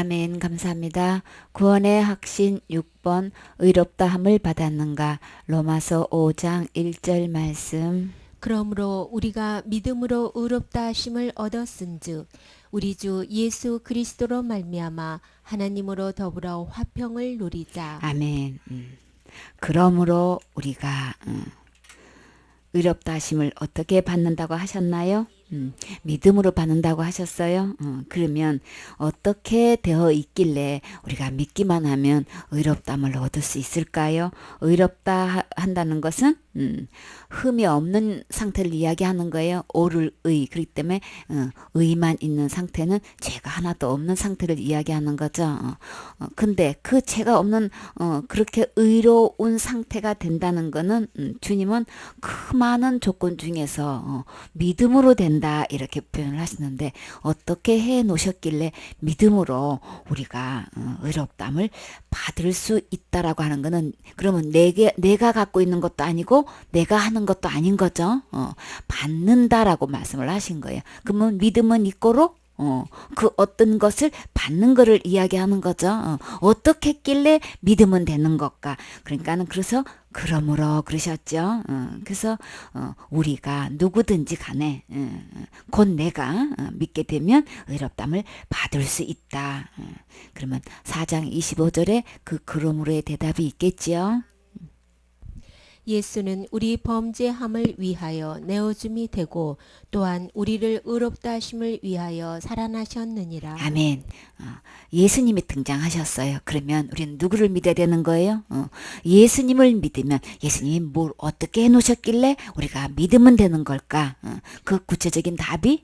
아멘. 감사합니다. 구원의 확신 6번 의롭다함을 받았는가? 로마서 5장 1절 말씀. 그러므로 우리가 믿음으로 의롭다 하심을 얻었은즉 우리 주 예수 그리스도로 말미암아 하나님으로 더불어 화평을 누리자. 아멘. 그러므로 우리가 의롭다 하심을 어떻게 받는다고 하셨나요? 믿음으로 받는다고 하셨어요. 그러면 어떻게 되어 있길래 우리가 믿기만 하면 의롭담을 얻을 수 있을까요? 의롭다 한다는 것은 흠이 없는 상태를 이야기하는 거예요. 오를 의. 그렇기 때문에 의만 있는 상태는 죄가 하나도 없는 상태를 이야기하는 거죠. 근데 그 죄가 없는 그렇게 의로운 상태가 된다는 거는 주님은 그 많은 조건 중에서 믿음으로 된다 이렇게 표현을 하시는데 어떻게 해 놓으셨길래 믿음으로 우리가 의롭담을 받을 수 있다라고 하는 거는 그러면 내가 갖고 있는 것도 아니고 내가 하는 것도 아닌 거죠. 받는다라고 말씀을 하신 거예요. 그러면 믿음은 이꼬로 그 어떤 것을 받는 거를 이야기하는 거죠. 어떻게 했길래 믿으면 되는 것까? 그러니까는 그래서 그러므로 그러셨죠. 그래서 우리가 누구든지 간에 곧 내가 믿게 되면 의롭담을 받을 수 있다. 그러면 4장 25절에 그 그러므로의 대답이 있겠지요. 예수는 우리 범죄함을 위하여 내어줌이 되고 또한 우리를 의롭다 하심을 위하여 살아나셨느니라. 아멘. 예수님이 등장하셨어요. 그러면 우리는 누구를 믿어야 되는 거예요? 예수님을 믿으면 예수님이 뭘 어떻게 해놓으셨길래 우리가 믿으면 되는 걸까? 그 구체적인 답이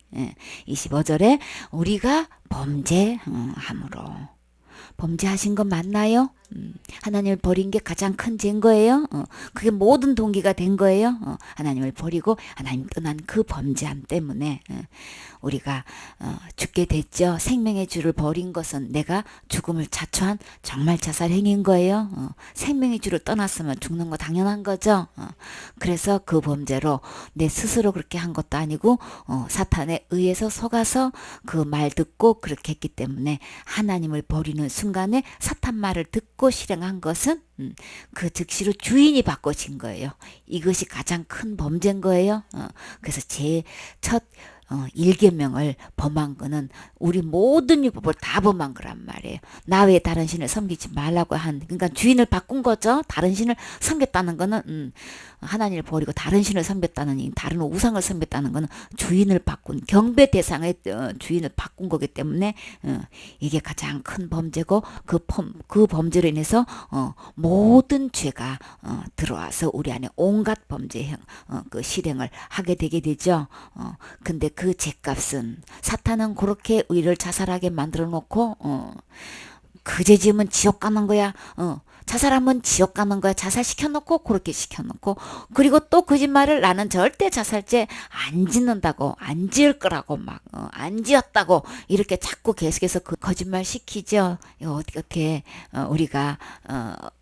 25절에 우리가 범죄함으로. 범죄하신 거 맞나요? 하나님을 버린 게 가장 큰 죄인 거예요. 그게 모든 동기가 된 거예요. 하나님을 버리고 하나님 떠난 그 범죄함 때문에 우리가 죽게 됐죠. 생명의 주를 버린 것은 내가 죽음을 자초한 정말 자살 행위인 거예요. 생명의 주를 떠났으면 죽는 거 당연한 거죠. 그래서 그 범죄로 내 스스로 그렇게 한 것도 아니고 사탄에 의해서 속아서 그 말 듣고 그렇게 했기 때문에 하나님을 버리는 순간에 사탄 말을 듣고 실행한 것은 그 즉시로 주인이 바꿔진 거예요. 이것이 가장 큰 범죄인 거예요. 그래서 제 첫 일계명을 범한 거는 우리 모든 율법을 다 범한 거란 말이에요. 나 외에 다른 신을 섬기지 말라고 그러니까 주인을 바꾼 거죠. 다른 신을 섬겼다는 거는 하나님을 버리고 다른 신을 섬겼다는 다른 우상을 섬겼다는 거는 주인을 바꾼 경배 대상의 주인을 바꾼 거기 때문에 이게 가장 큰 범죄고 그 범죄로 인해서 모든 죄가 들어와서 우리 안에 온갖 범죄 그 실행을 하게 되게 되죠. 근데 그 죄값은 사탄은 그렇게 우리를 자살하게 만들어 놓고 그 죄 지으면 지옥 가는 거야. 자살하면 지옥 가는 거야. 자살시켜놓고 그렇게 시켜놓고 그리고 또 거짓말을 나는 절대 자살죄 안 짓는다고 안 지을 거라고 막 안 지었다고 이렇게 자꾸 계속해서 그 거짓말 시키죠. 이거 어떻게 우리가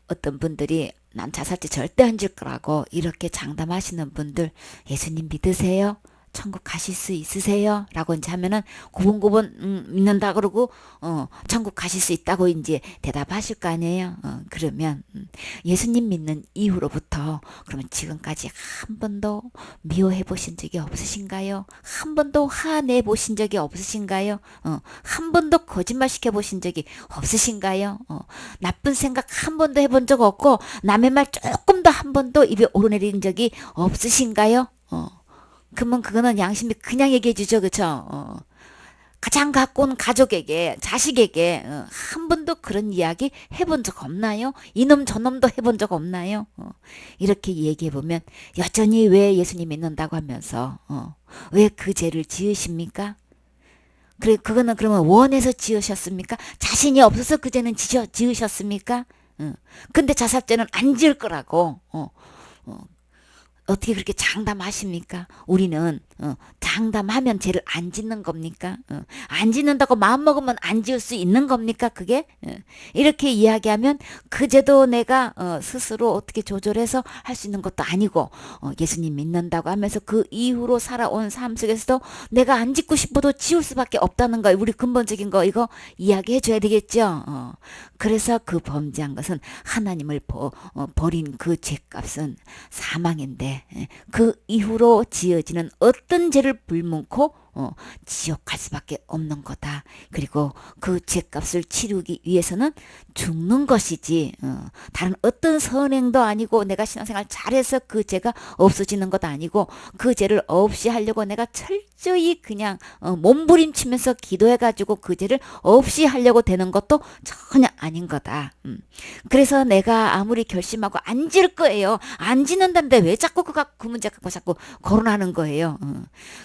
어떤 분들이 난 자살죄 절대 안 지을 거라고 이렇게 장담하시는 분들 예수님 믿으세요? 천국 가실 수 있으세요? 라고 이제 하면은 고분고분 믿는다 그러고 천국 가실 수 있다고 이제 대답하실 거 아니에요. 그러면 예수님 믿는 이후로부터 그러면 지금까지 한 번도 미워해 보신 적이 없으신가요? 한 번도 화내 보신 적이 없으신가요? 한 번도 거짓말 시켜 보신 적이 없으신가요? 나쁜 생각 한 번도 해본 적 없고 남의 말 조금도 한 번도 입에 오르내린 적이 없으신가요? 그러면 그거는 양심이 그냥 얘기해 주죠. 그쵸? 가장 가까운 가족에게 자식에게 한 번도 그런 이야기 해본 적 없나요? 이놈 저놈도 해본 적 없나요? 이렇게 얘기해 보면 여전히 왜 예수님 믿는다고 하면서 왜 그 죄를 지으십니까? 그래 그거는 그러면 원해서 지으셨습니까? 자신이 없어서 그 죄는 지으셨습니까? 근데 자살죄는 안 지을 거라고 어떻게 그렇게 장담하십니까? 우리는 장담하면 죄를 안 짓는 겁니까? 안 짓는다고 마음먹으면 안 지을 수 있는 겁니까? 그게? 이렇게 이야기하면 그 죄도 내가 스스로 어떻게 조절해서 할 수 있는 것도 아니고 예수님 믿는다고 하면서 그 이후로 살아온 삶 속에서도 내가 안 짓고 싶어도 지울 수밖에 없다는 거, 우리 근본적인 거 이거 이야기해 줘야 되겠죠. 그래서 그 범죄한 것은 하나님을 버린 그 죄값은 사망인데 그 이후로 지어지는 어떤 죄를 불문코 지옥 갈 수밖에 없는 거다. 그리고 그 죄값을 치르기 위해서는 죽는 것이지 다른 어떤 선행도 아니고 내가 신앙생활 잘해서 그 죄가 없어지는 것도 아니고 그 죄를 없이 하려고 내가 철저히 그냥 몸부림치면서 기도해가지고 그 죄를 없이 하려고 되는 것도 전혀 아닌 거다. 그래서 내가 아무리 결심하고 안 지을 거예요. 안 짓는다는데 왜 자꾸 그 문제 갖고 자꾸 거론하는 거예요.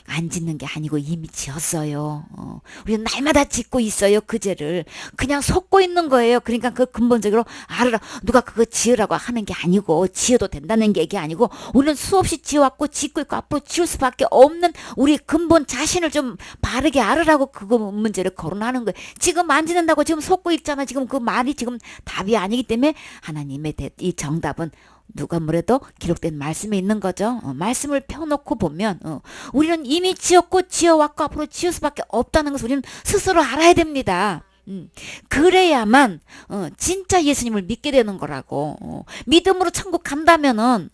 안 짓는 게 아니고 이미 지었어요. 우리는 날마다 짓고 있어요. 그 죄를 그냥 속고 있는 거예요. 그러니까 그 근본적으로 알아라. 누가 그거 지으라고 하는 게 아니고 지어도 된다는 게 아니고 우리는 수없이 지어왔고 짓고 있고 앞으로 지을 수밖에 없는 우리 근본 자신을 좀 바르게 알으라고 그거 문제를 거론하는 거예요. 지금 안 짓는다고 지금 속고 있잖아. 지금 그 말이 지금 답이 아니기 때문에 하나님의 이 정답은 누가 뭐래도 기록된 말씀에 있는 거죠. 말씀을 펴놓고 보면 우리는 이미 지었고 지어왔고 앞으로 지을 수밖에 없다는 것을 우리는 스스로 알아야 됩니다. 그래야만 진짜 예수님을 믿게 되는 거라고. 믿음으로 천국 간다면은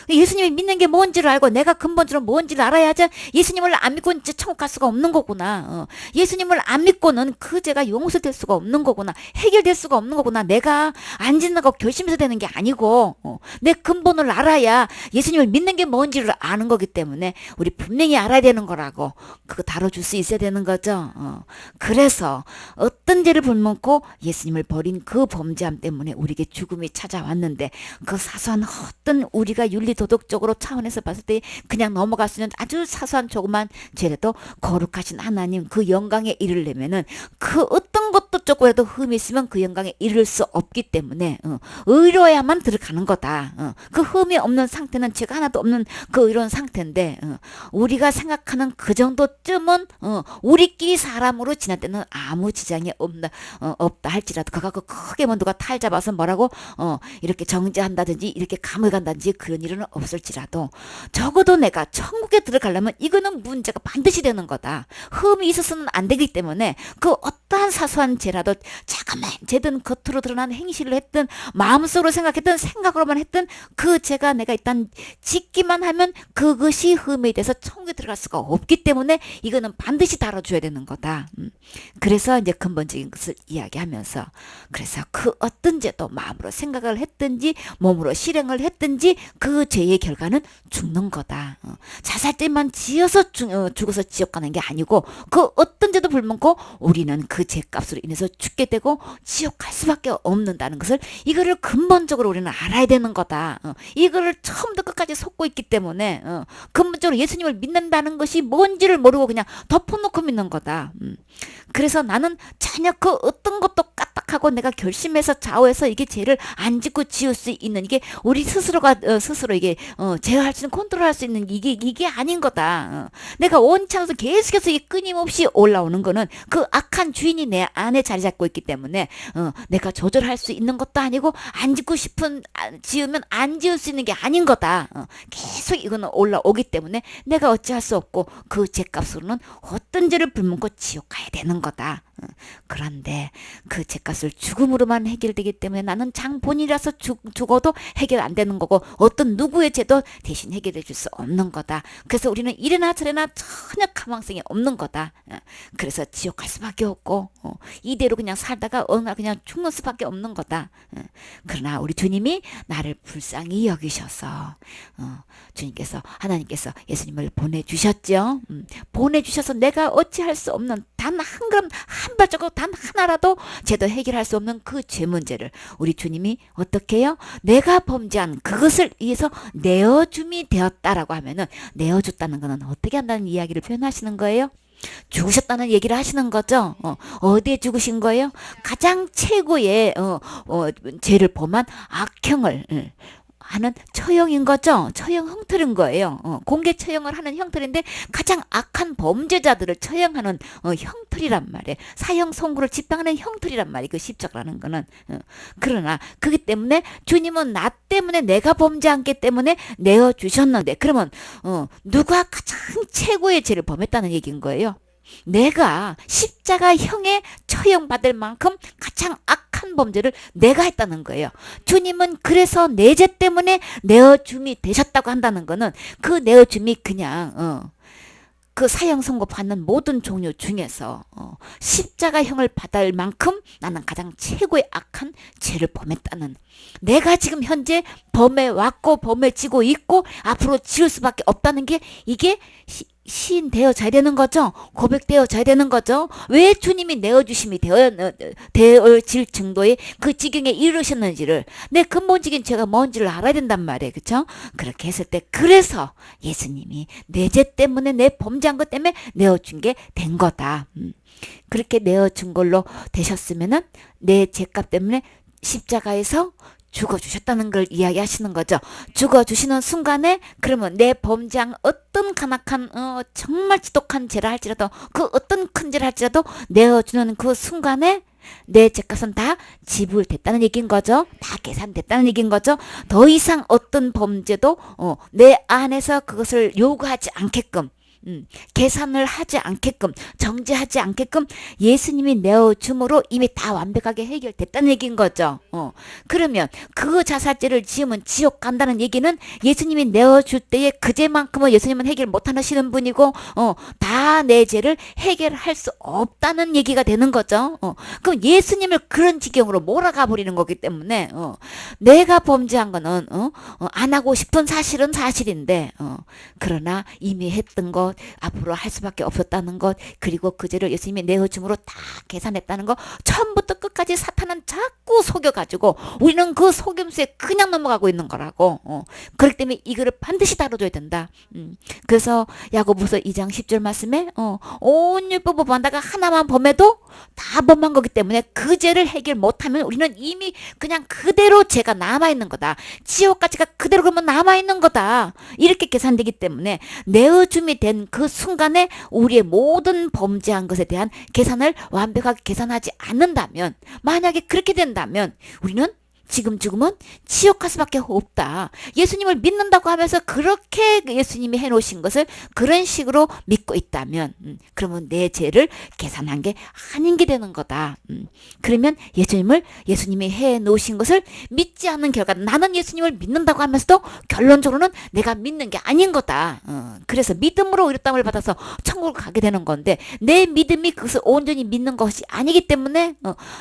예수님이 믿는 게 뭔지를 알고 내가 근본적으로 뭔지를 알아야지 예수님을 안 믿고 이제 천국 갈 수가 없는 거구나. 예수님을 안 믿고는 그 죄가 용서될 수가 없는 거구나. 해결될 수가 없는 거구나. 내가 안 짓는다고 결심해서 되는 게 아니고 내 근본을 알아야 예수님을 믿는 게 뭔지를 아는 거기 때문에 우리 분명히 알아야 되는 거라고. 그거 다뤄줄 수 있어야 되는 거죠. 그래서 어떤 죄를 불문코 예수님을 버린 그 범죄함 때문에 우리에게 죽음이 찾아왔는데 그 사소한 어떤 우리가 윤리도덕적으로 차원에서 봤을 때 그냥 넘어갈 수 있는 아주 사소한 조그만 죄라도 거룩하신 하나님 그 영광에 이르려면은 그 어떤 것도 조금이라도 흠이 있으면 그 영광에 이를 수 없기 때문에 의로야만 들어가는 거다. 그 흠이 없는 상태는 죄가 하나도 없는 그 의로운 상태인데 우리가 생각하는 그 정도쯤은 우리끼리 사람으로 지날 때는 아무 지장이 없다 할지라도 그거 크게 뭐 누가 탈 잡아서 뭐라고 이렇게 정죄한다든지 이렇게 감옥에 간다든지 그런 일은 없을지라도 적어도 내가 천국에 들어가려면 이거는 문제가 반드시 되는 거다. 흠이 있어서는 안 되기 때문에 그 어떠한 사소한 죄라도 잠깐만 죄든 겉으로 드러난 행실을 했든 마음속으로 생각했든 생각으로만 했든 그 죄가 내가 일단 짓기만 하면 그것이 흠에 대해서 천국에 들어갈 수가 없기 때문에 이거는 반드시 다뤄줘야 되는 거다. 그래서 이제 근본적인 것을 이야기하면서 그래서 그 어떤 죄도 마음으로 생각을 했든지 몸으로 실행을 했든지 그 죄의 결과는 죽는 거다. 자살죄만 지어서 죽어서 지옥 가는 게 아니고 그 어떤 죄도 불문코 우리는 그 죄값으로 인해서 죽게 되고 지옥 갈 수밖에 없는다는 것을 이거를 근본적으로 우리는 알아야 되는 거다. 이거를 처음부터 끝까지 속고 있기 때문에 근본적으로 예수님을 믿는다는 것이 뭔지를 모르고 그냥 덮어놓고 믿는 거다. 그래서 나는 전혀 그 어떤 것도 까딱하고 내가 결심해서 좌우해서 이게 죄를 안 짓고 지을 수 있는 이게 우리 스스로가 스스로 이게 제어할 수 있는 컨트롤할 수 있는 이게 아닌 거다. 내가 원치 않아서 계속해서 이게 끊임없이 올라오는 거는 그 악한 주인이 내 안에 자리 잡고 있기 때문에 내가 조절할 수 있는 것도 아니고 안 짓고 싶은 지으면 안 지을 수 있는 게 아닌 거다. 계속 이거는 올라오기 때문에 내가 어찌할 수 없고 그 죄값으로는 어떤 죄를 불문코 지옥 가야 되는 거다. 그런데 그 죄값을 죽음으로만 해결되기 때문에 나는 장본이라서 죽어도 해결 안 되는 거고 어떤 누구의 죄도 대신 해결해 줄 수 없는 거다. 그래서 우리는 이래나 저래나 전혀 가망성이 없는 거다. 그래서 지옥 갈 수밖에 없고 이대로 그냥 살다가 어느 날 그냥 죽는 수밖에 없는 거다. 그러나 우리 주님이 나를 불쌍히 여기셔서 주님께서 하나님께서 예수님을 보내주셨죠. 보내주셔서 내가 어찌할 수 없는 단 한 걸음 한 발자국 단 하나라도 죄도 해결할 수 없는 그 죄 문제를 우리 주님이 어떻게 해요? 내가 범죄한 그것을 위해서 내어줌이 되었다라고 하면은 내어줬다는 거는 어떻게 한다는 이야기를 표현하시는 거예요? 죽으셨다는 얘기를 하시는 거죠. 어디에 죽으신 거예요? 가장 최고의 죄를 범한 악형을 하는 처형인 거죠. 처형 형틀인 거예요. 공개 처형을 하는 형틀인데 가장 악한 범죄자들을 처형하는 형틀이란 말이에요. 사형 선고를 집행하는 형틀이란 말이에요. 그 십자가라는 거는. 그러나 그렇기 때문에 주님은 나 때문에 내가 범죄한 게 때문에 내어 주셨는데 그러면 누가 가장 최고의 죄를 범했다는 얘기인 거예요. 내가 십자가형에 처형받을 만큼 가장 악한 범죄를 내가 했다는 거예요. 주님은 그래서 내 죄 때문에 내어줌이 되셨다고 한다는 거는 그 내어줌이 그냥 그 사형 선고 받는 모든 종류 중에서 십자가형을 받을 만큼 나는 가장 최고의 악한 죄를 범했다는, 내가 지금 현재 범해 왔고 범해지고 있고 앞으로 지을 수밖에 없다는 게 이게 시인되어져야 되는 거죠. 고백되어져야 되는 거죠. 왜 주님이 내어주심이 되어질 정도의 그 지경에 이르셨는지를, 내 근본적인 죄가 뭔지를 알아야 된단 말이에요. 그렇죠? 그렇게 했을 때 그래서 예수님이 내 죄 때문에, 내 범죄한 것 때문에 내어준 게 된 거다. 그렇게 내어준 걸로 되셨으면은 내 죄값 때문에 십자가에서 죽어주셨다는 걸 이야기하시는 거죠. 죽어주시는 순간에 그러면 내 범죄한 어떤 간악한 정말 지독한 죄를 할지라도, 그 어떤 큰 죄를 할지라도 내어주는 그 순간에 내 죄값은 다 지불됐다는 얘기인 거죠. 다 계산됐다는 얘기인 거죠. 더 이상 어떤 범죄도 내 안에서 그것을 요구하지 않게끔, 계산을 하지 않게끔, 정죄하지 않게끔 예수님이 내어줌으로 이미 다 완벽하게 해결됐다는 얘기인 거죠. 그러면 그 자살죄를 지으면 지옥 간다는 얘기는 예수님이 내어줄 때에 그 죄만큼은 예수님은 해결 못하시는 분이고 다 내 죄를 해결할 수 없다는 얘기가 되는 거죠. 그럼 예수님을 그런 지경으로 몰아가 버리는 거기 때문에 내가 범죄한 거는 안 하고 싶은 사실은 사실인데 그러나 이미 했던 것, 앞으로 할 수밖에 없었다는 것, 그리고 그 죄를 예수님이 내어줌으로 다 계산했다는 것, 처음부터 끝까지 사탄은 자꾸 속여가지고 우리는 그 속임수에 그냥 넘어가고 있는 거라고. 그렇기 때문에 이거를 반드시 다뤄줘야 된다. 그래서 야고보서 2장 10절 말씀에 온 율법을 범하다가 하나만 범해도 다 범한 거기 때문에 그 죄를 해결 못하면 우리는 이미 그냥 그대로 죄가 남아있는 거다. 지옥까지가 그대로 그러면 남아있는 거다. 이렇게 계산되기 때문에 내어줌이 된 그 순간에 우리의 모든 범죄한 것에 대한 계산을 완벽하게 계산하지 않는다면, 만약에 그렇게 된다면 우리는 지금 죽으면 지옥 갈 수밖에 없다. 예수님을 믿는다고 하면서 그렇게 예수님이 해놓으신 것을 그런 식으로 믿고 있다면 그러면 내 죄를 계산한 게 아닌 게 되는 거다. 그러면 예수님이 해놓으신 것을 믿지 않는 결과, 나는 예수님을 믿는다고 하면서도 결론적으로는 내가 믿는 게 아닌 거다. 그래서 믿음으로 의롭다함을 받아서 천국을 가게 되는 건데 내 믿음이 그것을 온전히 믿는 것이 아니기 때문에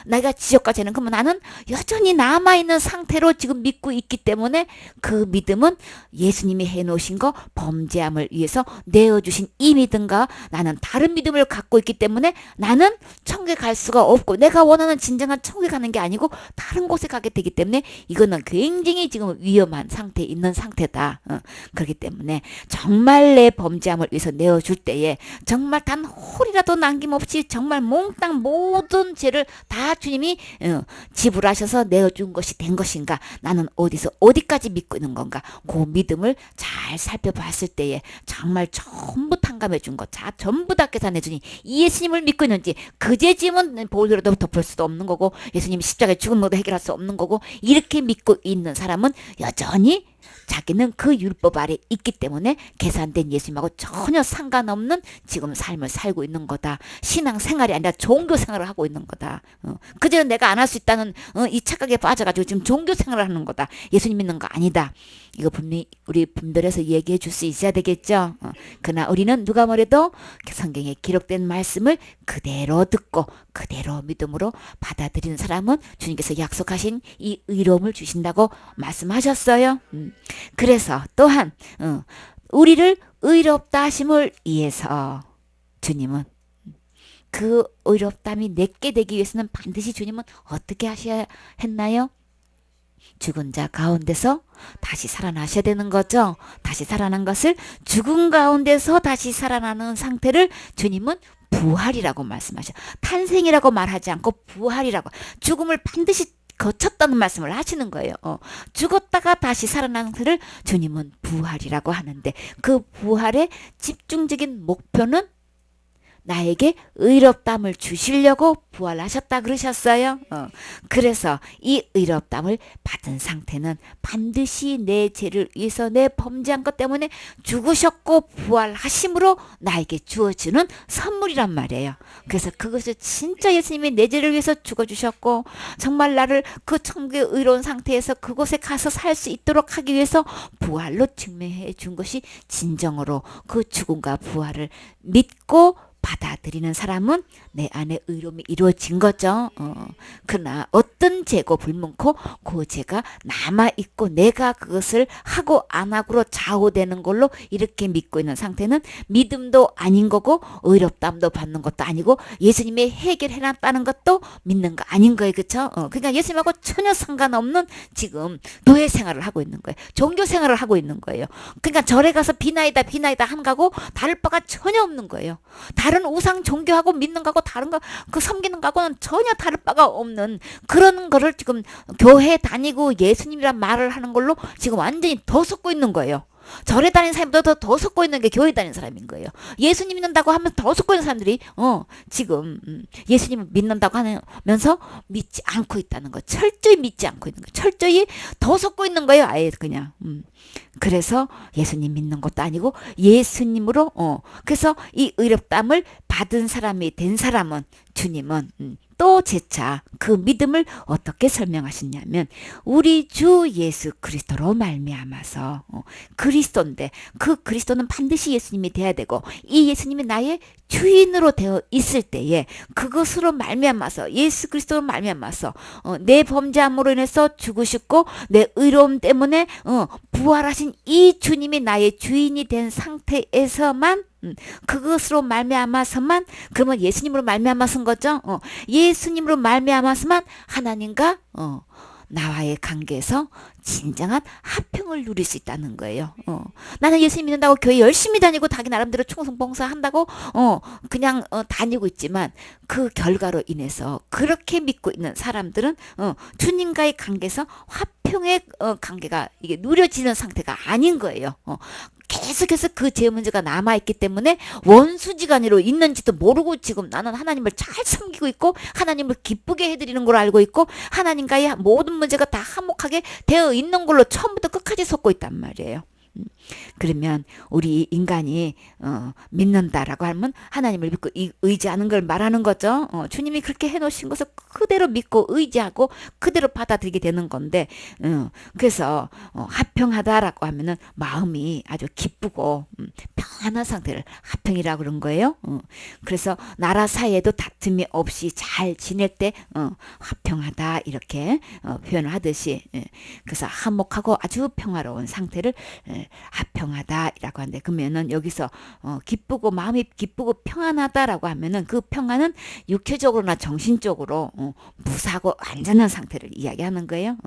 내가 지옥 가지는, 그러면 나는 여전히 남아있는 상태로 지금 믿고 있기 때문에 그 믿음은 예수님이 해놓으신 거, 범죄함을 위해서 내어주신 이 믿음과 나는 다른 믿음을 갖고 있기 때문에 나는 천국에 갈 수가 없고 내가 원하는 진정한 천국에 가는 게 아니고 다른 곳에 가게 되기 때문에 이거는 굉장히 지금 위험한 상태에 있는 상태다. 그렇기 때문에 정말 내 범죄함을 위해서 내어줄 때에 정말 단 홀이라도 남김없이 정말 몽땅 모든 죄를 다 주님이 지불하셔서 내어준 것이 된 것인가, 나는 어디서 어디까지 믿고 있는 건가, 그 믿음을 잘 살펴봤을 때에 정말 전부 탕감해 준 것, 전부 다 계산해 주니 이 예수님을 믿고 있는지, 그 죄짐은 보혈로도 덮을 수도 없는 거고 예수님이 십자가에 죽음으로도 해결할 수 없는 거고, 이렇게 믿고 있는 사람은 여전히 자기는 그 율법 아래 있기 때문에 계산된 예수님하고 전혀 상관없는 지금 삶을 살고 있는 거다. 신앙생활이 아니라 종교생활을 하고 있는 거다. 그전에 내가 안 할 수 있다는 이 착각에 빠져가지고 지금 종교생활을 하는 거다. 예수님 믿는 거 아니다. 이거 분명히 우리 분별해서 얘기해 줄 수 있어야 되겠죠. 그러나 우리는 누가 뭐래도 성경에 기록된 말씀을 그대로 듣고 그대로 믿음으로 받아들이는 사람은 주님께서 약속하신 이 의로움을 주신다고 말씀하셨어요. 그래서 또한 우리를 의롭다 하심을 위해서 주님은 그 의롭담이 내게 되기 위해서는 반드시 주님은 어떻게 하셔야 했나요? 죽은 자 가운데서 다시 살아나셔야 되는 거죠. 다시 살아난 것을, 죽은 가운데서 다시 살아나는 상태를 주님은 부활이라고 말씀하셔. 탄생이라고 말하지 않고 부활이라고. 죽음을 반드시 거쳤다는 말씀을 하시는 거예요. 죽었다가 다시 살아나는 것을 주님은 부활이라고 하는데 그 부활의 집중적인 목표는 나에게 의롭담을 주시려고 부활하셨다 그러셨어요. 그래서 이 의롭담을 받은 상태는 반드시 내 죄를 위해서 내 범죄한 것 때문에 죽으셨고 부활하심으로 나에게 주어지는 선물이란 말이에요. 그래서 그것을 진짜 예수님이 내 죄를 위해서 죽어주셨고 정말 나를 그 천국의 의로운 상태에서 그곳에 가서 살 수 있도록 하기 위해서 부활로 증명해 준 것이 진정으로 그 죽음과 부활을 믿고 받아들이는 사람은 내 안에 의로움이 이루어진 거죠. 그러나 어떤 죄고 불문코 그 죄가 남아있고 내가 그것을 하고 안 하고로 좌우되는 걸로 이렇게 믿고 있는 상태는 믿음도 아닌 거고 의롭담도 받는 것도 아니고 예수님이 해결해놨다는 것도 믿는 거 아닌 거예요. 그렇죠? 그러니까 예수님하고 전혀 상관없는 지금 노예 생활을 하고 있는 거예요. 종교 생활을 하고 있는 거예요. 그러니까 절에 가서 비나이다 한 거하고 다를 바가 전혀 없는 거예요. 다른 우상 종교하고 믿는 거하고 다른 거 그 섬기는 거하고는 전혀 다를 바가 없는 그런 거를 지금 교회 다니고 예수님이란 말을 하는 걸로 지금 완전히 더 섞고 있는 거예요. 절에 다니는 사람보다 더 섞고 있는 게 교회 다니는 사람인 거예요. 예수님 믿는다고 하면서 더 섞고 있는 사람들이 지금 예수님을 믿는다고 하면서 믿지 않고 있다는 거. 철저히 믿지 않고 있는 거. 철저히 더 섞고 있는 거예요. 아예 그냥. 그래서 예수님 믿는 것도 아니고 예수님으로 그래서 이 의롭담을 받은 사람이 된 사람은 주님은 또 재차 그 믿음을 어떻게 설명하시냐면 우리 주 예수 그리스도로 말미암아서 그리스도인데 그 그리스도는 반드시 예수님이 돼야 되고 이 예수님이 나의 주인으로 되어 있을 때에 그것으로 말미암아서 예수 그리스도로 말미암아서 내 범죄함으로 인해서 죽으셨고 내 의로움 때문에 부활하신 이 주님이 나의 주인이 된 상태에서만 그것으로 말미암아서만 그러면 예수님으로 말미암아서인 거죠. 예수님으로 말미암아서만 하나님과 나와의 관계에서 진정한 화평을 누릴 수 있다는 거예요. 나는 예수님 믿는다고 교회 열심히 다니고 자기 나름대로 충성봉사 한다고 그냥 다니고 있지만 그 결과로 인해서 그렇게 믿고 있는 사람들은 주님과의 관계에서 화평의 관계가 이게 누려지는 상태가 아닌 거예요. 계속해서 그 죄 문제가 남아있기 때문에 원수지간으로 있는지도 모르고 지금 나는 하나님을 잘 섬기고 있고 하나님을 기쁘게 해드리는 걸로 알고 있고 하나님과의 모든 문제가 다 화목하게 되어 있는 걸로 처음부터 끝까지 섞고 있단 말이에요. 그러면 우리 인간이 믿는다라고 하면 하나님을 믿고 의지하는 걸 말하는 거죠. 주님이 그렇게 해놓으신 것을 그대로 믿고 의지하고 그대로 받아들이게 되는 건데 그래서 화평하다라고 하면은 마음이 아주 기쁘고 평안한 상태를 화평이라고 그런 거예요. 그래서 나라 사이에도 다툼이 없이 잘 지낼 때 화평하다 이렇게 표현을 하듯이 그래서 화목하고 아주 평화로운 상태를 화평하다라고 하는데 그러면은 여기서 기쁘고 마음이 기쁘고 평안하다라고 하면은 그 평안은 육체적으로나 정신적으로 무사하고 안전한 상태를 이야기하는 거예요.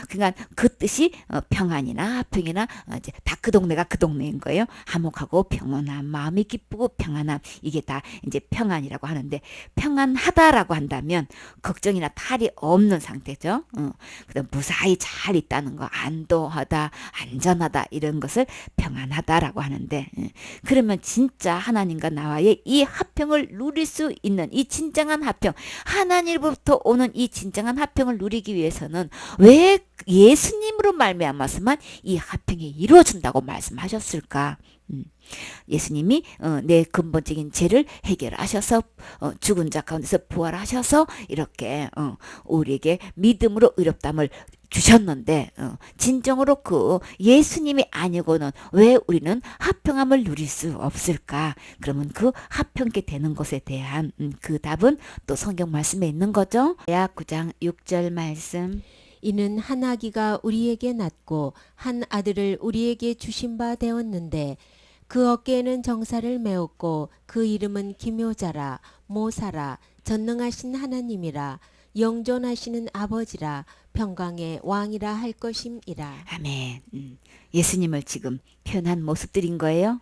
그러니까 그 뜻이 평안이나 화평이나 이제 다 그 동네가 그 동네인 거예요. 화목하고 평온함, 마음이 기쁘고 평안함 이게 다 이제 평안이라고 하는데 평안하다라고 한다면 걱정이나 탈이 없는 상태죠. 그다음 무사히 잘 있다는 거, 안도하다, 안전하다 이런 것을 평안하다라고 하는데 그러면 진짜 하나님과 나와의 이 화평을 누릴 수 있는 이 진정한 화평 하나님으로부터 오는 이 진정한 화평을 누리기 위해서는 왜 예수님으로 말미암아서만 이 화평이 이루어진다고 말씀하셨을까? 예수님이 내 근본적인 죄를 해결하셔서 죽은 자 가운데서 부활하셔서 이렇게 우리에게 믿음으로 의롭담을 주셨는데 진정으로 그 예수님이 아니고는 왜 우리는 화평함을 누릴 수 없을까? 그러면 그 화평케 되는 것에 대한 그 답은 또 성경 말씀에 있는 거죠. 약 9장 6절 말씀. 이는 한 아기가 우리에게 낳고 한 아들을 우리에게 주신 바 되었는데 그 어깨에는 정사를 메었고 그 이름은 기묘자라 모사라 전능하신 하나님이라 영존하시는 아버지라 평강의 왕이라 할 것임이라. 아멘. 예수님을 지금 표현한 모습들인 거예요.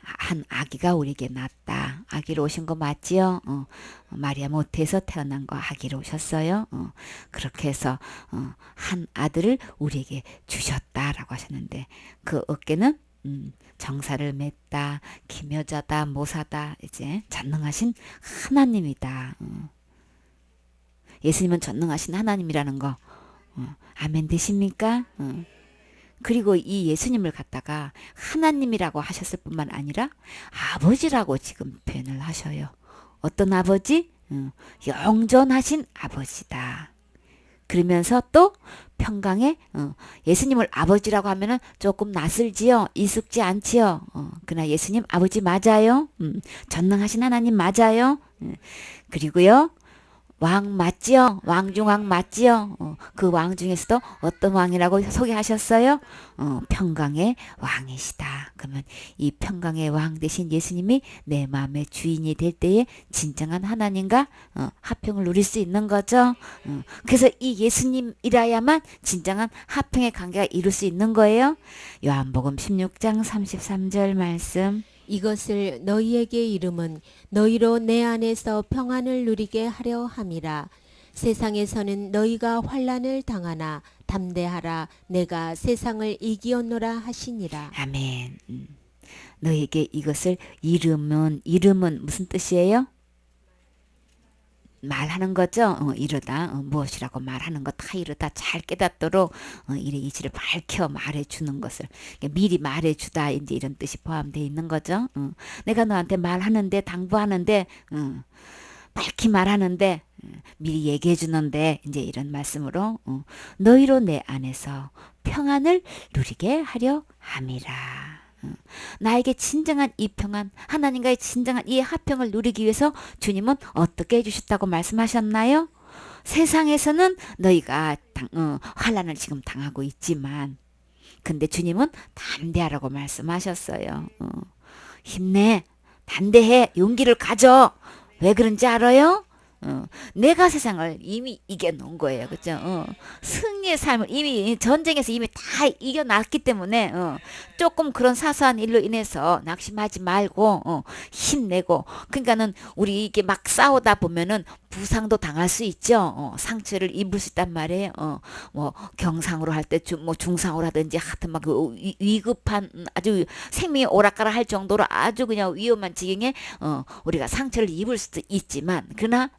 한 아기가 우리에게 낳았다. 아기로 오신 거 맞지요? 마리아 모태에서 태어난 거 아기로 오셨어요. 그렇게 해서 한 아들을 우리에게 주셨다라고 하셨는데 그 어깨는 정사를 맸다, 기묘자다, 모사다, 이제 전능하신 하나님이다. 예수님은 전능하신 하나님이라는 거 아멘 되십니까? 그리고 이 예수님을 갖다가 하나님이라고 하셨을 뿐만 아니라 아버지라고 지금 표현을 하셔요. 어떤 아버지? 영존하신 아버지다. 그러면서 또 평강에 예수님을 아버지라고 하면은 조금 낯설지요. 익숙지 않지요. 그러나 예수님 아버지 맞아요. 전능하신 하나님 맞아요. 그리고요. 왕 맞지요? 왕 중 왕 맞지요? 그 왕 중에서도 어떤 왕이라고 소개하셨어요? 평강의 왕이시다. 그러면 이 평강의 왕 되신 예수님이 내 마음의 주인이 될 때에 진정한 하나님과 화평을 누릴 수 있는 거죠. 그래서 이 예수님이라야만 진정한 화평의 관계가 이룰 수 있는 거예요. 요한복음 16장 33절 말씀. 이것을 너희에게 이름은 너희로 내 안에서 평안을 누리게 하려 함이라. 세상에서는 너희가 환난을 당하나 담대하라. 내가 세상을 이기었노라 하시니라. 아멘. 너에게 이것을 이름은 무슨 뜻이에요? 말하는 거죠. 이르다 무엇이라고 말하는 거 다 이르다 잘 깨닫도록 이의 이치를 밝혀 말해주는 것을 미리 말해주다 이제 이런 뜻이 포함되어 있는 거죠. 내가 너한테 말하는데 당부하는데 밝히 말하는데 미리 얘기해 주는데 이제 이런 말씀으로 너희로 내 안에서 평안을 누리게 하려 함이라. 나에게 진정한 이 평안, 하나님과의 진정한 이 화평을 누리기 위해서 주님은 어떻게 해주셨다고 말씀하셨나요? 세상에서는 너희가 환난을 지금 당하고 있지만 근데 주님은 담대하라고 말씀하셨어요. 힘내, 담대해, 용기를 가져. 왜 그런지 알아요? 내가 세상을 이미 이겨놓은 거예요. 그죠? 승리의 삶을 이미 전쟁에서 이미 다 이겨놨기 때문에 조금 그런 사소한 일로 인해서 낙심하지 말고 힘내고 그러니까는 우리 이게 막 싸우다 보면은 부상도 당할 수 있죠. 상처를 입을 수 있단 말이에요. 뭐 경상으로 할 때 뭐 중상으로 하든지 하여튼 막 그 위급한 아주 생명이 오락가락 할 정도로 아주 그냥 위험한 지경에 우리가 상처를 입을 수도 있지만 그러나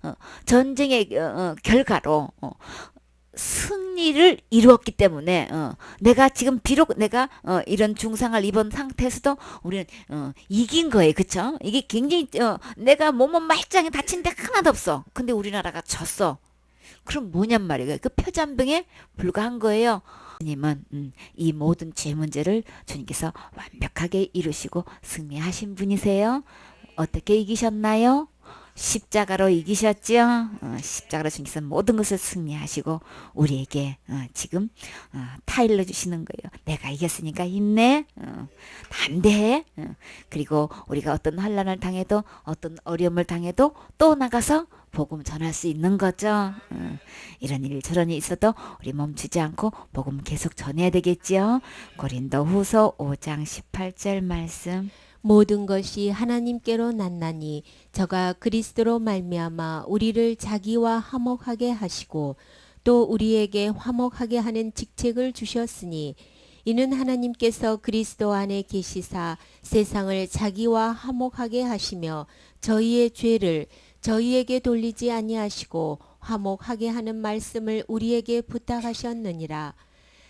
전쟁의 결과로 승리를 이루었기 때문에 내가 지금 비록 내가 이런 중상을 입은 상태에서도 우리는 이긴 거예요. 그쵸? 이게 굉장히 내가 몸은 말짱히 다친 데 하나도 없어. 근데 우리나라가 졌어. 그럼 뭐냔 말이에요. 그 표잔병에 불과한 거예요. 주님은 이 모든 죄 문제를 주님께서 완벽하게 이루시고 승리하신 분이세요. 어떻게 이기셨나요? 십자가로 이기셨죠. 십자가로 주님께서 모든 것을 승리하시고 우리에게 지금 타일러 주시는 거예요. 내가 이겼으니까 힘내. 담대해. 그리고 우리가 어떤 환난을 당해도 어떤 어려움을 당해도 또 나가서 복음 전할 수 있는 거죠. 이런 일 저런 일 있어도 우리 멈추지 않고 복음 계속 전해야 되겠지요. 고린도 후서 5장 18절 말씀. 모든 것이 하나님께로 났나니 저가 그리스도로 말미암아 우리를 자기와 화목하게 하시고 또 우리에게 화목하게 하는 직책을 주셨으니 이는 하나님께서 그리스도 안에 계시사 세상을 자기와 화목하게 하시며 저희의 죄를 저희에게 돌리지 아니하시고 화목하게 하는 말씀을 우리에게 부탁하셨느니라.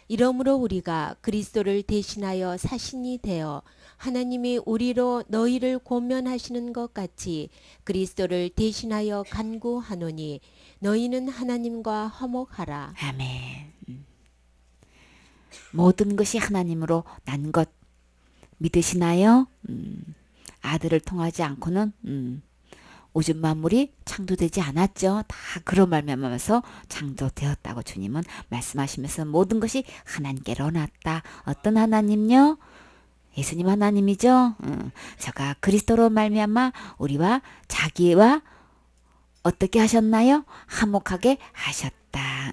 이러므로 우리가 그리스도를 대신하여 사신이 되어 하나님이 우리로 너희를 권면하시는 것 같이 그리스도를 대신하여 간구하노니 너희는 하나님과 화목하라. 아멘. 모든 것이 하나님으로 난 것 믿으시나요? 아들을 통하지 않고는 우주 만물이 창조되지 않았죠. 다 그런 말미암아서 창조되었다고 주님은 말씀하시면서 모든 것이 하나님께로 났다. 어떤 하나님요? 예수님 하나님이죠. 저가 그리스도로 말미암아 우리와 자기와 어떻게 하셨나요? 화목하게 하셨다.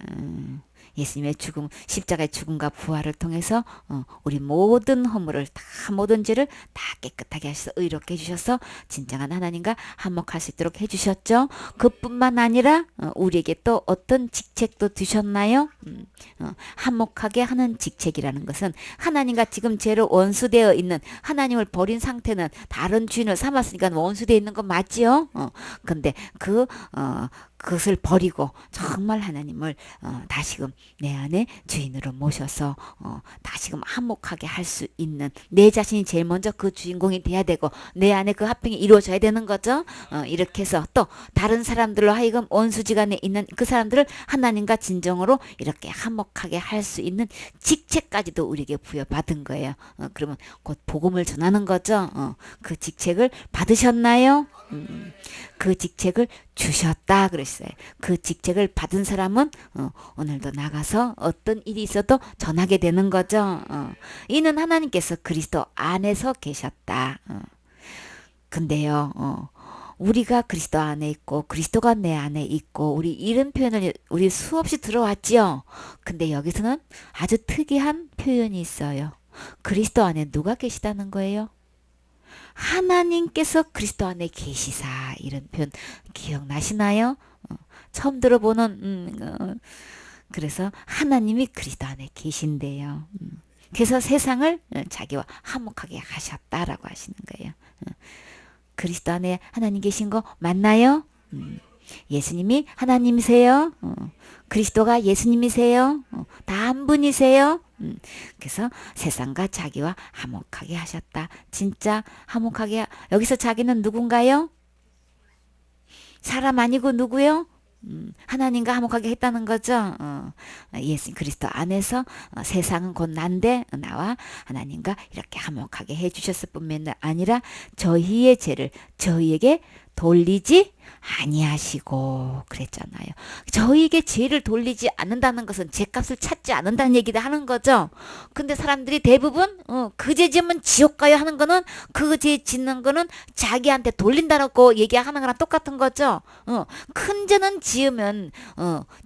예수님의 죽음, 십자가의 죽음과 부활을 통해서 우리 모든 허물을 다, 모든 죄를 다 깨끗하게 하셔서 의롭게 해주셔서 진정한 하나님과 한몫할 수 있도록 해주셨죠. 그뿐만 아니라 우리에게 또 어떤 직책도 주셨나요? 한몫하게 하는 직책이라는 것은 하나님과 지금 죄로 원수되어 있는, 하나님을 버린 상태는 다른 주인을 삼았으니까 원수되어 있는 건 맞지요? 근데 그것을 버리고 정말 하나님을 다시금 내 안에 주인으로 모셔서 다시금 한몫하게 할 수 있는, 내 자신이 제일 먼저 그 주인공이 돼야 되고 내 안에 그 합병이 이루어져야 되는 거죠. 이렇게 해서 또 다른 사람들로 하여금 원수지간에 있는 그 사람들을 하나님과 진정으로 이렇게 한몫하게 할 수 있는 직책까지도 우리에게 부여받은 거예요. 그러면 곧 복음을 전하는 거죠. 그 직책을 받으셨나요? 그 직책을 주셨다 그랬어요. 그 직책을 받은 사람은 오늘도 나가서 어떤 일이 있어도 전하게 되는 거죠. 이는 하나님께서 그리스도 안에서 계셨다. 근데요, 우리가 그리스도 안에 있고 그리스도가 내 안에 있고 우리 이런 표현을 우리 수없이 들어왔지요. 근데 여기서는 아주 특이한 표현이 있어요. 그리스도 안에 누가 계시다는 거예요? 하나님께서 그리스도 안에 계시사, 이런 표현 기억나시나요? 처음 들어보는 그래서 하나님이 그리스도 안에 계신대요. 그래서 세상을 자기와 화목하게 하셨다라고 하시는 거예요. 그리스도 안에 하나님 계신 거 맞나요? 예수님이 하나님이세요? 그리스도가 예수님이세요? 다 한 분이세요? 그래서 세상과 자기와 화목하게 하셨다. 진짜 화목하게. 여기서 자기는 누군가요? 사람 아니고 누구요? 하나님과 화목하게 했다는 거죠. 예수 그리스도 안에서 세상은 곧 난데 나와 하나님과 이렇게 화목하게 해주셨을 뿐만 아니라 저희의 죄를 저희에게 돌리지 아니하시고 그랬잖아요. 저희에게 죄를 돌리지 않는다는 것은 죄값을 찾지 않는다는 얘기를 하는 거죠. 근데 사람들이 대부분 그 죄 지으면 지옥 가요 하는 거는, 그 죄 짓는 거는 자기한테 돌린다고 얘기하는 거랑 똑같은 거죠. 큰 죄는 지으면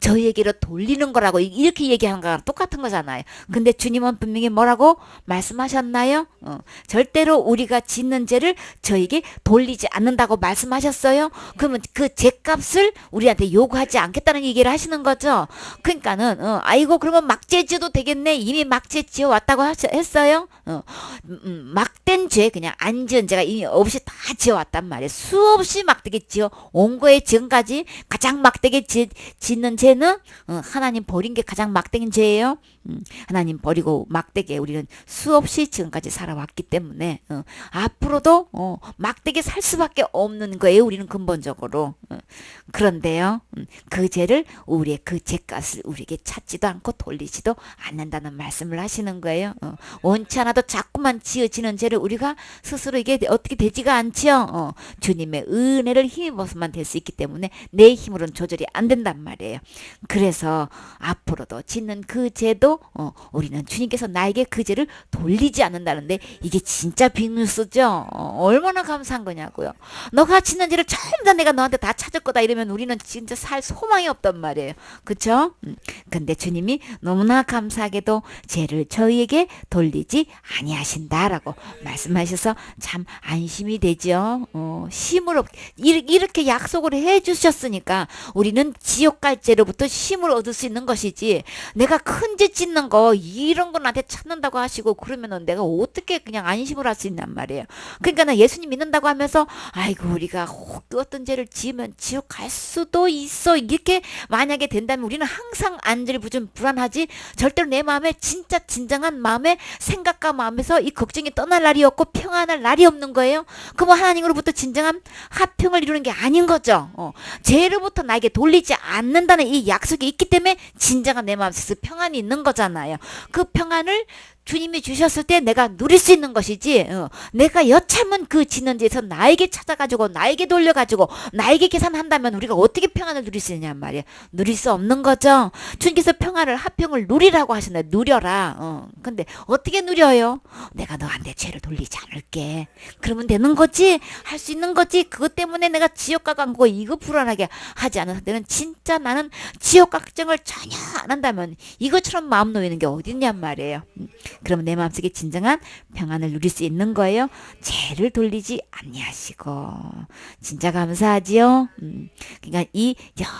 저희에게로 돌리는 거라고 이렇게 얘기하는 거랑 똑같은 거잖아요. 근데 주님은 분명히 뭐라고 말씀하셨나요? 절대로 우리가 짓는 죄를 저에게 돌리지 않는다고 말씀하셨어요. 그러면 그 죄값을 우리한테 요구하지 않겠다는 얘기를 하시는 거죠. 그러니까는 아이고 그러면 막죄 지어도 되겠네. 이미 막죄 지어 왔다고 했어요. 막된 죄, 그냥 안 지은 죄가 이미 없이 다 지어 왔단 말이에요. 수없이 막되게 지어 온 거에 지금까지 가장 막되게 짓는 죄는 하나님 버린 게 가장 막된 죄예요. 하나님 버리고 막되게 우리는 수없이 지금까지 살아왔기 때문에 앞으로도 막되게 살 수밖에 없는 거예요. 우리는 근본적으로. 그런데요, 그 죄를 우리의 그 죄값을 우리에게 찾지도 않고 돌리지도 않는다는 말씀을 하시는 거예요. 원치 않아도 자꾸만 지어지는 죄를 우리가 스스로 이게 어떻게 되지가 않지요. 주님의 은혜를 힘입어서만 될 수 있기 때문에 내 힘으로는 조절이 안 된단 말이에요. 그래서 앞으로도 짓는 그 죄도 우리는 주님께서 나에게 그 죄를 돌리지 않는다는데, 이게 진짜 빅뉴스죠. 얼마나 감사한 거냐고요. 너가 짓는 죄를 전부 다 내가 너한테 다 찾을 거다 이러면 우리는 진짜 살 소망이 없단 말이에요. 그쵸? 근데 주님이 너무나 감사하게도 죄를 저희에게 돌리지 아니하신다라고 말씀하셔서 참 안심이 되죠. 힘으로 이렇게 약속을 해주셨으니까 우리는 지옥 갈 죄로부터 힘을 얻을 수 있는 것이지, 내가 큰 죄 짓는 거 이런 거 나한테 찾는다고 하시고 그러면은 내가 어떻게 그냥 안심을 할 수 있냔 말이에요. 그러니까 나 예수님 믿는다고 하면서 아이고 우리가 어떤 죄를 지으면 지옥 갈 수도 있어 이렇게 만약에 된다면 우리는 항상 안절부절 불안하지, 절대로 내 마음에 진짜 진정한 마음에 생각과 마음에서 이 걱정이 떠날 날이 없고 평안할 날이 없는 거예요. 그럼 하나님으로부터 진정한 화평을 이루는 게 아닌 거죠. 죄로부터 나에게 돌리지 않는다는 이 약속이 있기 때문에 진정한 내 마음속에서 평안이 있는 거잖아요. 그 평안을 주님이 주셨을 때 내가 누릴 수 있는 것이지, 내가 여차면 그 진원지에서 나에게 찾아가지고 나에게 돌려가지고 나에게 계산한다면 우리가 어떻게 평안을 누릴 수 있냔 말이에요. 누릴 수 없는 거죠. 주님께서 평안을 화평을 누리라고 하셨나요? 누려라. 근데 어떻게 누려요? 내가 너한테 죄를 돌리지 않을게. 그러면 되는 거지. 할 수 있는 거지. 그것 때문에 내가 지옥 가 고 이거 불안하게 하지 않은 상태는 진짜 나는 지옥 걱정을 전혀 안 한다면 이것처럼 마음 놓이는 게 어딨냔 말이에요. 그러면 내 마음속에 진정한 평안을 누릴 수 있는 거예요. 죄를 돌리지 아니하시고. 진짜 감사하지요. 그러니까 이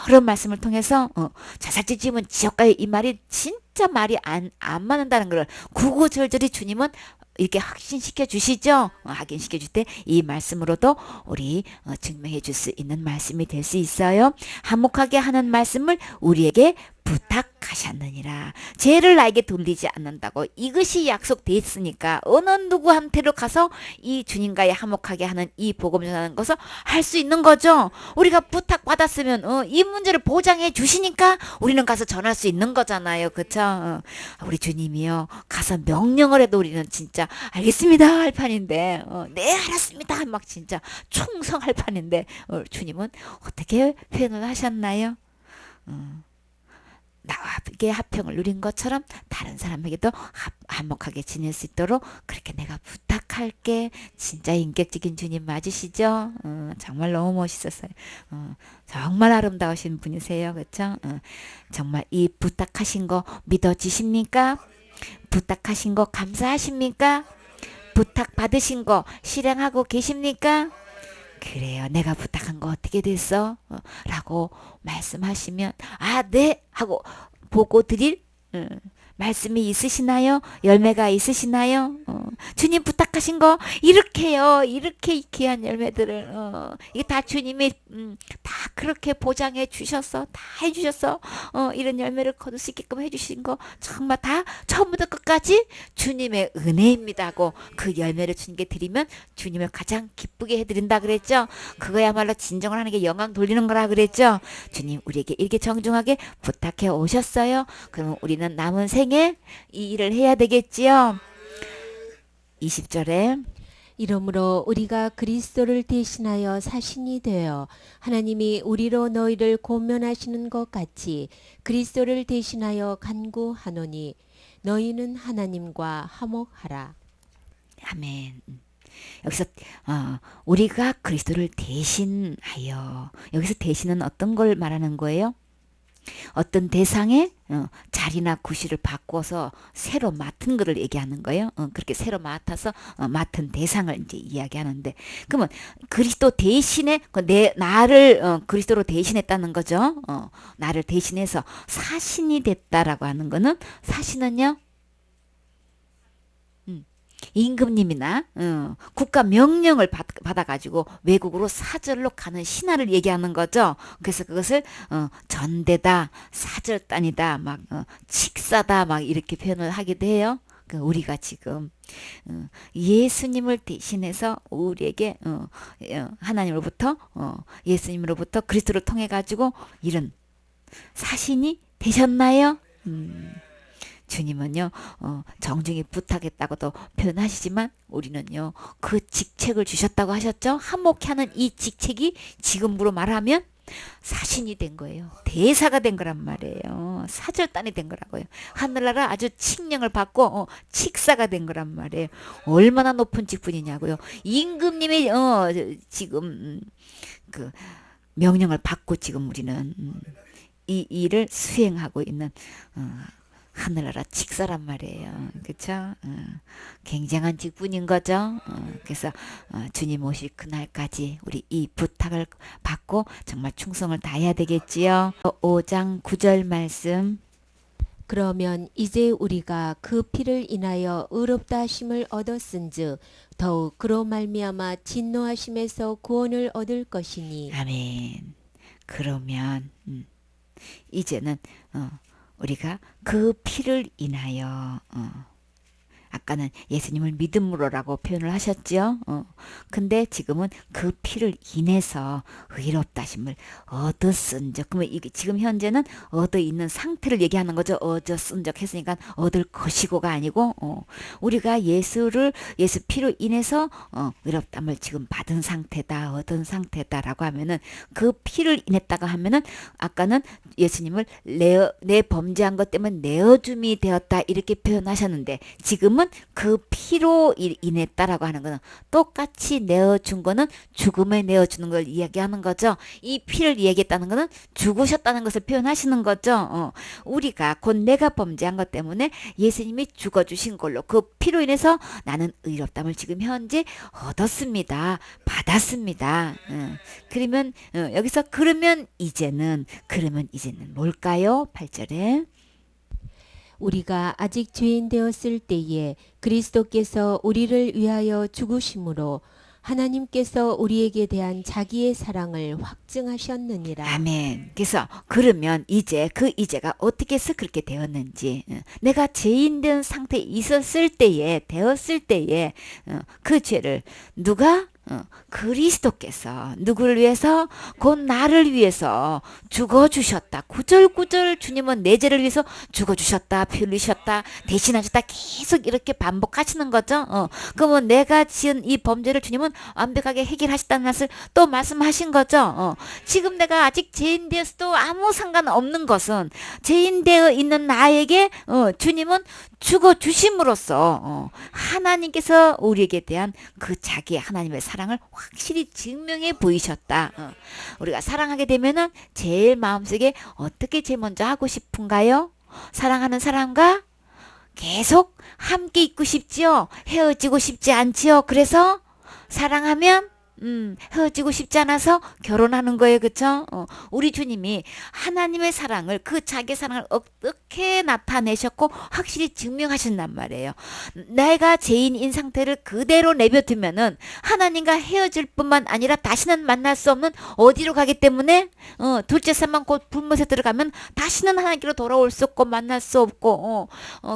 여러 말씀을 통해서 자살죄 지으면 지옥 가요 이 말이 진짜 말이 안 맞는다는 걸 구구절절히 주님은 이렇게 확신시켜 주시죠. 확인시켜 줄 때 이 말씀으로도 우리 증명해 줄 수 있는 말씀이 될 수 있어요. 한몫하게 하는 말씀을 우리에게 부탁하셨느니라. 죄를 나에게 돌리지 않는다고 이것이 약속돼 있으니까 어느 누구한테로 가서 이 주님과의 화목하게 하는 이 복음 전하는 것을 할 수 있는 거죠. 우리가 부탁받았으면 이 문제를 보장해 주시니까 우리는 가서 전할 수 있는 거잖아요. 그렇죠? 우리 주님이요. 가서 명령을 해도 우리는 진짜 알겠습니다 할 판인데 네 알았습니다 막 진짜 충성할 판인데 주님은 어떻게 표현을 하셨나요? 나와 함께 화평을 누린 것처럼 다른 사람에게도 화목하게 지낼 수 있도록 그렇게 내가 부탁할게. 진짜 인격적인 주님 맞으시죠? 정말 너무 멋있었어요. 정말 아름다우신 분이세요. 그렇죠? 정말 이 부탁하신 거 믿어지십니까? 부탁하신 거 감사하십니까? 부탁 받으신 거 실행하고 계십니까? 그래요. 내가 부탁한 거 어떻게 됐어? 라고 말씀하시면 네 하고 보고 드릴 말씀이 있으시나요? 열매가 있으시나요? 주님 부탁하신 거 이렇게요. 이렇게 귀한 열매들을 이게 다 주님이 다 그렇게 보장해 주셔서 다 해주셔서 이런 열매를 거둘 수 있게끔 해주신 거 정말 다 처음부터 끝까지 주님의 은혜입니다 하고 그 열매를 주님께 드리면 주님을 가장 기쁘게 해드린다 그랬죠. 그거야말로 진정을 하는 게 영광 돌리는 거라 그랬죠. 주님 우리에게 이렇게 정중하게 부탁해 오셨어요. 그러면 우리는 남은 생에 이 일을 해야 되겠지요. 20절에 이러므로 우리가 그리스도를 대신하여 사신이 되어 하나님이 우리로 너희를 권면하시는 것 같이 그리스도를 대신하여 간구하노니 너희는 하나님과 화목하라. 아멘. 여기서 우리가 그리스도를 대신하여 여기서 대신은 어떤 걸 말하는 거예요? 어떤 대상의 자리나 구실을 바꿔서 새로 맡은 것을 얘기하는 거예요. 그렇게 새로 맡아서 맡은 대상을 이제 이야기하는데 그러면 그리스도 대신에 나를 그리스도로 대신했다는 거죠. 나를 대신해서 사신이 됐다라고 하는 거는 사신은요. 임금님이나 국가 명령을 받아가지고 외국으로 사절로 가는 신하를 얘기하는 거죠. 그래서 그것을 전대다, 사절단이다, 막 칙사다, 막 이렇게 표현을 하기도 해요. 우리가 지금 예수님을 대신해서 우리에게 하나님으로부터 예수님으로부터 그리스도를 통해 가지고 이런 사신이 되셨나요? 주님은요 정중히 부탁했다고도 표현하시지만 우리는요 그 직책을 주셨다고 하셨죠. 한몫해 하는 이 직책이 지금으로 말하면 사신이 된 거예요. 대사가 된 거란 말이에요. 사절단이 된 거라고요. 하늘나라 아주 칙령을 받고 칙사가 된 거란 말이에요. 얼마나 높은 직분이냐고요. 임금님의 지금 그 명령을 받고 지금 우리는 이 일을 수행하고 있는 하늘나라 칙사란 말이에요. 그렇죠? 굉장한 직분인 거죠. 그래서 주님 오실 그날까지 우리 이 부탁을 받고 정말 충성을 다해야 되겠지요. 5장 9절 말씀. 그러면 이제 우리가 그 피를 인하여 의롭다 하심을 얻었은즉 더욱 그로 말미암아 진노하심에서 구원을 얻을 것이니. 아멘. 그러면 이제는 우리가 그 피를 인하여 아까는 예수님을 믿음으로라고 표현을 하셨죠. 근데 지금은 그 피를 인해서 의롭다심을 얻었은적. 그러면 이게 지금 현재는 얻어 있는 상태를 얘기하는 거죠. 얻었은적 했으니까 얻을 것이고가 아니고 우리가 예수 피로 인해서 의롭담을 지금 받은 상태다, 얻은 상태다라고 하면은 그 피를 인했다가 하면은 아까는 예수님을 내 범죄한 것 때문에 내어줌이 되었다 이렇게 표현하셨는데 지금은 그 피로 인했다라고 하는 거는 똑같이 내어준 거는 죽음에 내어주는 걸 이야기하는 거죠. 이 피를 얘기했다는 거는 죽으셨다는 것을 표현하시는 거죠. 우리가 곧 내가 범죄한 것 때문에 예수님이 죽어주신 걸로 그 피로 인해서 나는 의롭담을 지금 현재 얻었습니다. 받았습니다. 그러면 여기서 그러면 이제는 뭘까요? 8절에 우리가 아직 죄인 되었을 때에 그리스도께서 우리를 위하여 죽으심으로 하나님께서 우리에게 대한 자기의 사랑을 확증하셨느니라. 아멘. 그래서 그러면 이제 그 이제가 어떻게 해서 그렇게 되었는지 내가 죄인 된 상태에 있었을 때에 되었을 때에 그 죄를 누가 그리스도께서 누구를 위해서 곧 나를 위해서 죽어주셨다. 구절구절 주님은 내 죄를 위해서 죽어주셨다, 피 흘리셨다, 대신하셨다 계속 이렇게 반복하시는 거죠. 그러면 내가 지은 이 범죄를 주님은 완벽하게 해결하셨다는 것을 또 말씀하신 거죠. 지금 내가 아직 죄인 되어서도 아무 상관없는 것은 죄인 되어 있는 나에게 주님은 죽어주심으로써 하나님께서 우리에게 대한 그 자기의 하나님의 사랑을 확실히 증명해 보이셨다. 우리가 사랑하게 되면은 제일 마음속에 어떻게 제일 먼저 하고 싶은가요? 사랑하는 사람과 계속 함께 있고 싶지요. 헤어지고 싶지 않지요. 그래서 사랑하면 헤어지고 싶지 않아서 결혼하는 거예요. 그쵸? 우리 주님이 하나님의 사랑을 그 자기 사랑을 어떻게 나타내셨고 확실히 증명하신단 말이에요. 내가 죄인인 상태를 그대로 내버두면은 하나님과 헤어질 뿐만 아니라 다시는 만날 수 없는 어디로 가기 때문에 둘째 산만 곧 불못에 들어가면 다시는 하나님께로 돌아올 수 없고 만날 수 없고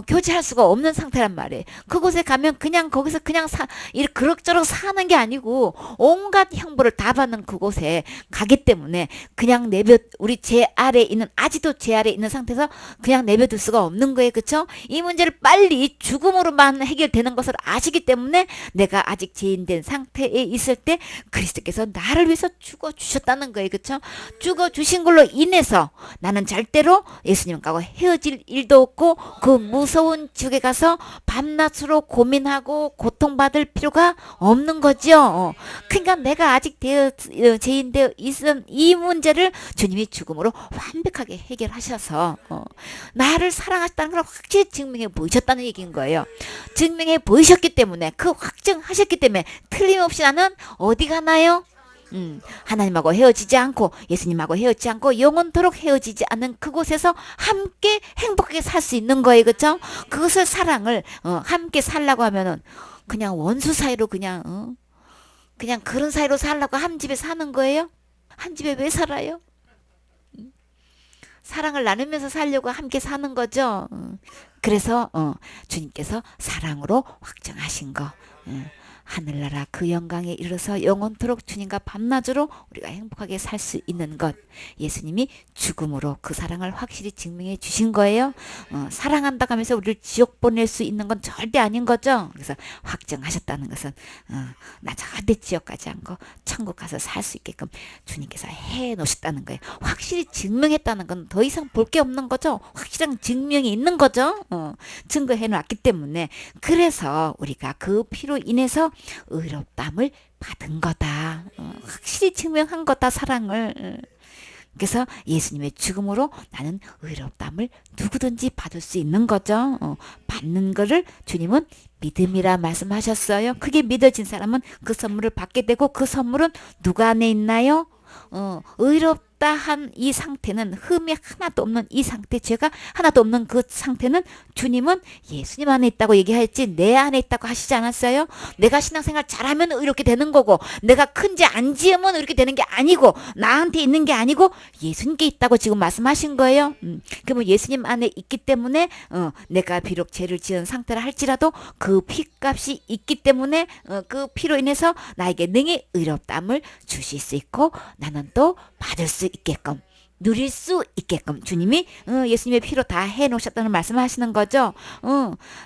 교제할 수가 없는 상태란 말이에요. 그곳에 가면 그냥 거기서 그냥 이렇게 그럭저럭 사는 게 아니고 온갖 형벌을 다 받는 그곳에 가기 때문에 그냥 우리 죄 아래 있는 아직도 죄 아래 있는 상태에서 그냥 내버둘 수가 없는 거예요. 그쵸? 이 문제를 빨리 죽음으로만 해결되는 것을 아시기 때문에 내가 아직 죄인된 상태에 있을 때 그리스도께서 나를 위해서 죽어주셨다는 거예요. 그쵸? 죽어주신 걸로 인해서 나는 절대로 예수님과 헤어질 일도 없고 그 무서운 지옥에 가서 밤낮으로 고민하고 고통받을 필요가 없는 거죠. 그러니까 내가 아직 죄인 되어 있은 이 문제를 주님이 죽음으로 완벽하게 해결하셔서 나를 사랑하셨다는 걸 확실히 증명해 보이셨다는 얘기인 거예요. 증명해 보이셨기 때문에 그 확증하셨기 때문에 틀림없이 나는 어디 가나요? 하나님하고 헤어지지 않고 예수님하고 헤어지지 않고 영원토록 헤어지지 않는 그곳에서 함께 행복하게 살 수 있는 거예요. 그렇죠? 그것을 사랑을 함께 살라고 하면은 그냥 원수 사이로 그냥 그런 사이로 살라고 한 집에 사는 거예요? 한 집에 왜 살아요? 사랑을 나누면서 살려고 함께 사는 거죠. 그래서 주님께서 사랑으로 확정하신 거. 하늘나라 그 영광에 이르러서 영원토록 주님과 밤낮으로 우리가 행복하게 살 수 있는 것. 예수님이 죽음으로 그 사랑을 확실히 증명해 주신 거예요. 사랑한다고 하면서 우리를 지옥 보낼 수 있는 건 절대 아닌 거죠. 그래서 확정하셨다는 것은 나 절대 지옥 가지 않고 천국 가서 살 수 있게끔 주님께서 해 놓으셨다는 거예요. 확실히 증명했다는 건 더 이상 볼 게 없는 거죠. 확실한 증명이 있는 거죠. 증거해 놨기 때문에. 그래서 우리가 그 피로 인해서 의롭담을 받은 거다. 확실히 증명한 거다, 사랑을. 그래서 예수님의 죽음으로 나는 의롭담을 누구든지 받을 수 있는 거죠. 받는 거를 주님은 믿음이라 말씀하셨어요. 그게 믿어진 사람은 그 선물을 받게 되고 그 선물은 누가 안에 있나요? 의롭다한 이 상태는, 흠이 하나도 없는 이 상태, 죄가 하나도 없는 그 상태는 주님은 예수님 안에 있다고 얘기했지 내 안에 있다고 하시지 않았어요? 내가 신앙생활 잘하면 이렇게 되는 거고, 내가 큰 죄 안 지으면 이렇게 되는 게 아니고, 나한테 있는 게 아니고 예수님께 있다고 지금 말씀하신 거예요. 그러면 예수님 안에 있기 때문에 내가 비록 죄를 지은 상태라 할지라도 그 피값이 있기 때문에 그 피로 인해서 나에게 능히 의롭다함을 주실 수 있고, 나는 또 받을 수 있게끔, 누릴 수 있게끔 주님이 예수님의 피로 다 해놓으셨다는 말씀하시는 거죠.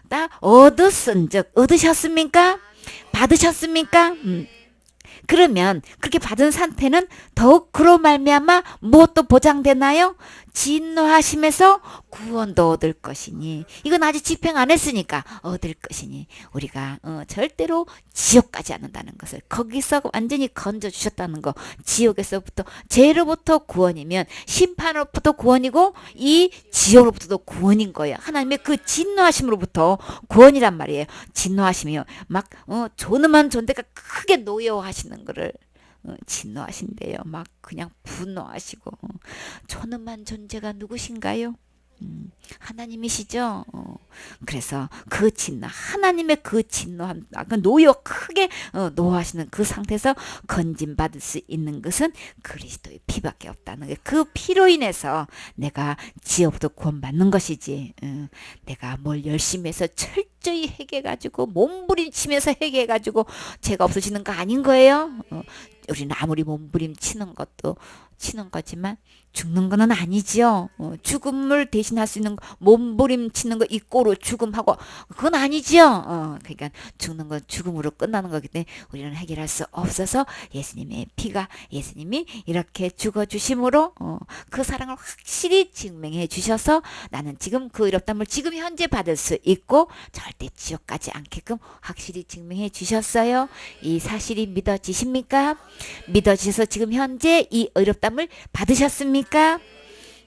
다 얻었은즉, 얻으셨습니까? 받으셨습니까? 그러면 그렇게 받은 상태는 더욱 그로 말미암아 무엇도 보장되나요? 진노하심에서 구원도 얻을 것이니, 이건 아직 집행 안 했으니까 얻을 것이니, 우리가 절대로 지옥 가지 않는다는 것을, 거기서 완전히 건져 주셨다는 거, 지옥에서부터, 죄로부터 구원이면 심판으로부터 구원이고 이 지옥으로부터도 구원인 거예요. 하나님의 그 진노하심으로부터 구원이란 말이에요. 진노하심이요, 막 존엄한 존재가 크게 노여워하시는 거를 진노하신대요. 막 그냥 분노하시고. 존엄한 존재가 누구신가요? 하나님이시죠. 그래서 그 진노, 하나님의 그 진노함, 그 노여 크게 노하시는 그 상태에서 건진받을 수 있는 것은 그리스도의 피밖에 없다는 거예요. 그 피로 인해서 내가 지옥부터 구원받는 것이지, 내가 뭘 열심히 해서 철저히 해결해가지고 몸부림치면서 해결해가지고 죄가 없어지는 거 아닌 거예요. 우리는 아무리 몸부림치는 것도 치는 거지만 죽는 거는 아니지요. 죽음을 대신할 수 있는 몸부림치는 거, 이꼬로 죽음하고 그건 아니지요. 그러니까 죽는 건 죽음으로 끝나는 거기 때문에 우리는 해결할 수 없어서 예수님의 피가, 예수님이 이렇게 죽어주심으로 그 사랑을 확실히 증명해 주셔서 나는 지금 그 의롭다함을 지금 현재 받을 수 있고 절대 지옥 가지 않게끔 확실히 증명해 주셨어요. 이 사실이 믿어지십니까? 믿어지셔서 지금 현재 이 의롭다함을 받으셨습니까?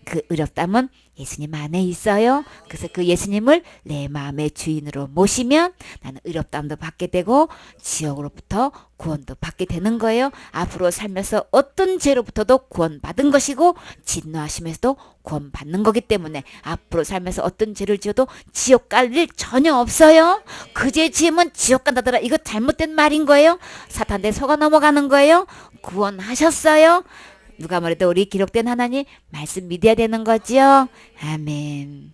그 의롭다함은 예수님 안에 있어요. 그래서 그 예수님을 내 마음의 주인으로 모시면 나는 의롭다함도 받게 되고 지옥으로부터 구원도 받게 되는 거예요. 앞으로 살면서 어떤 죄로부터도 구원받은 것이고 진노하심에서도 구원받는 거기 때문에 앞으로 살면서 어떤 죄를 지어도 지옥 갈 일 전혀 없어요. 그 죄 지으면 지옥 간다더라. 이거 잘못된 말인 거예요. 사탄에 속아 넘어가는 거예요. 구원하셨어요. 누가 뭐래도 우리 기록된 하나님 말씀 믿어야 되는 거지요. 아멘.